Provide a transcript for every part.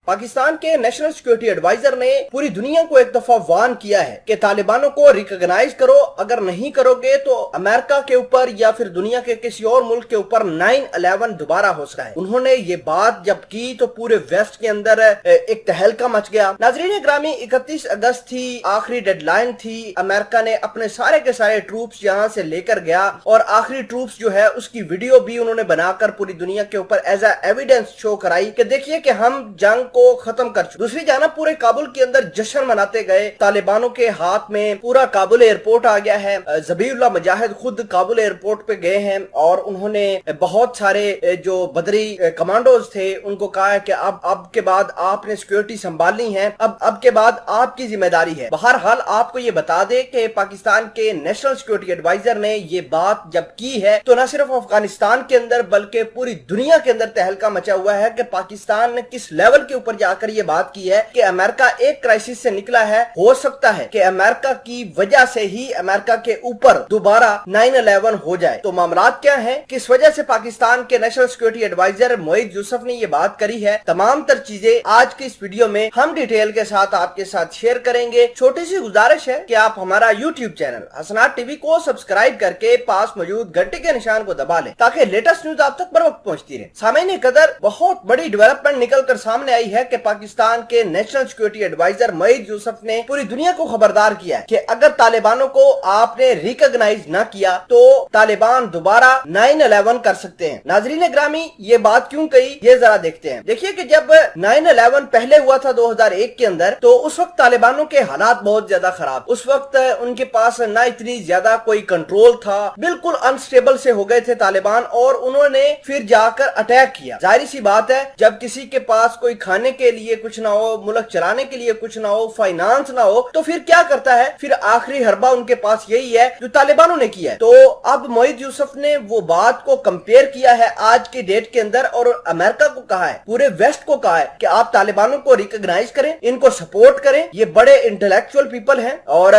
पाकिस्तान के national security adviser ने पूरी दुनिया को एक दफा वार्न किया है कि तालिबानों को रिकॉग्नाइज करो, अगर नहीं करोगे तो अमेरिका के ऊपर या फिर दुनिया के किसी और मुल्क के ऊपर 9/11 दोबारा हो सकता है। उन्होंने ये बात जब की तो पूरे वेस्ट के अंदर एक तहलका मच गया। नाजरीन ग्रामी, 31 अगस्त थी, आखिरी डेडलाइन थी। अमेरिका ने अपने सारे के सारे ट्रूप्स यहाँ से लेकर गया और आखिरी ट्रूप्स जो है उसकी वीडियो भी उन्होंने बनाकर पूरी दुनिया के ऊपर एज ए एविडेंस शो कराई कि देखिए कि हम जंग को खत्म कर चुके। दूसरी जानब पूरे काबुल के अंदर जश्न मनाते गए। तालिबानों के हाथ में पूरा काबुल एयरपोर्ट आ गया है। ज़बीहुल्लाह मुजाहिद खुद काबुल एयरपोर्ट पे गए हैं और उन्होंने बहुत सारे जो बदरी कमांडोज थे उनको कहा है कि अब के बाद आपने सिक्योरिटी संभालनी है, अब के बाद आपकी जिम्मेदारी है। बहरहाल आपको ये बता दे कि पाकिस्तान के नेशनल सिक्योरिटी एडवाइजर ने ये बात जब की है तो न सिर्फ अफगानिस्तान के अंदर बल्कि पूरी दुनिया के अंदर तहलका मचा हुआ है कि पाकिस्तान ने किस लेवल के ऊपर जाकर ये बात की है कि अमेरिका एक क्राइसिस से निकला है। हो सकता है कि अमेरिका की वजह से ही अमेरिका के ऊपर दोबारा 9/11 हो जाए। तो मामलात क्या है, किस वजह से पाकिस्तान के national security adviser Moeed Yusuf ने ये बात करी है, तमाम तर चीजें आज की इस वीडियो में हम डिटेल के साथ आपके साथ शेयर करेंगे। छोटी सी गुजारिश है कि आप हमारा यूट्यूब चैनल हसनात टीवी को सब्सक्राइब करके पास मौजूद घंटे के निशान को दबा लें ताकि लेटेस्ट न्यूज आप तक बर वक्त पहुंचती रहे। सामईन कदर बहुत बड़ी डेवलपमेंट निकल कर सामने आई है कि पाकिस्तान के national security adviser Moeed Yusuf ने पूरी दुनिया को खबरदार किया है कि अगर तालिबानों को आपने रिकॉग्नाइज न किया तो तालिबान दोबारा 9/11 कर सकते हैं। नाजरीन ग्रामी, ये बात क्यों कही ये जरा देखते हैं। देखिए कि जब 9/11 पहले हुआ था 2001 के अंदर तो उस वक्त तालिबानों के हालात बहुत ज्यादा खराब। उस वक्त उनके पास ना इतनी ज्यादा कोई कंट्रोल था, बिल्कुल अनस्टेबल से हो गए थे तालिबान और उन्होंने फिर जाकर अटैक किया। जाहिर सी बात है जब किसी के पास कोई खाने के लिए कुछ ना हो, मुल्क चलाने के लिए कुछ ना हो, फाइनेंस ना हो तो फिर क्या करता है, फिर आखिरी हरबा उनके पास यही है जो तालिबानों ने किया है। तो अब मोईद यूसुफ ने वो बात को कंपेयर किया है आज की डेट के अंदर और अमेरिका को कहा है, पूरे वेस्ट को कहा है कि आप तालिबानों को रिकॉग्नाइज करें, इनको सपोर्ट करें। ये बड़े इंटेलेक्चुअल पीपल हैं और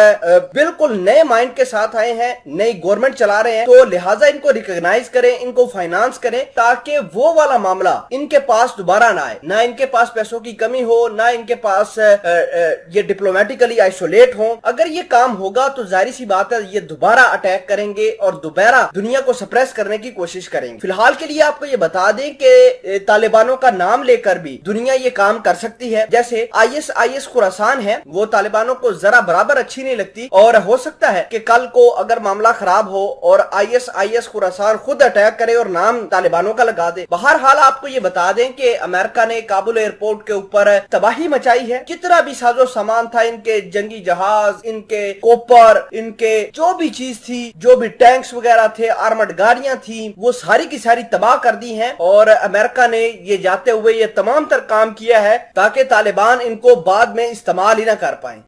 बिल्कुल नए माइंड के साथ आए हैं, नई गवर्नमेंट चला रहे हैं, तो लिहाजा इनको रिकॉग्नाइज करें, इनको फाइनेंस करें ताकि वो वाला मामला इनके पास दोबारा ना आए। ना इनके पास पैसों की कमी हो, ना इनके पास ये डिप्लोमेटिकली आइसोलेट हो। अगर ये काम होगा तो जाहिर सी बात है ये दोबारा अटैक करेंगे और दोबारा दुनिया को सप्रेस करने की कोशिश करेंगे। फिलहाल के लिए आपको ये बता दें कि तालिबानों का नाम लेकर भी दुनिया ये काम कर सकती है। जैसे ISIS खुरासान है, वो तालिबानों को जरा बराबर अच्छी नहीं लगती और हो सकता है कि कल को अगर मामला खराब हो और ISIS खुरासान खुद अटैक करे और नाम तालिबानों का लगा दे। बहरहाल आपको ये बता दें कि अमेरिका ने काबुल एयरपोर्ट के ऊपर तबाही मचाई है। कितना भी साजो सामान था, इनके जंगी जहाज, इनके कोपर, इनके जो भी चीज थी, जो भी टैंक्स वगैरह थे, आर्मड गाड़ियां थी, वो सारी की सारी तबाह कर दी हैं और अमेरिका ने ये जाते हुए ये तमाम तर काम किया है ताकि तालिबान इनको बाद में इस्तेमाल ही ना कर पाए।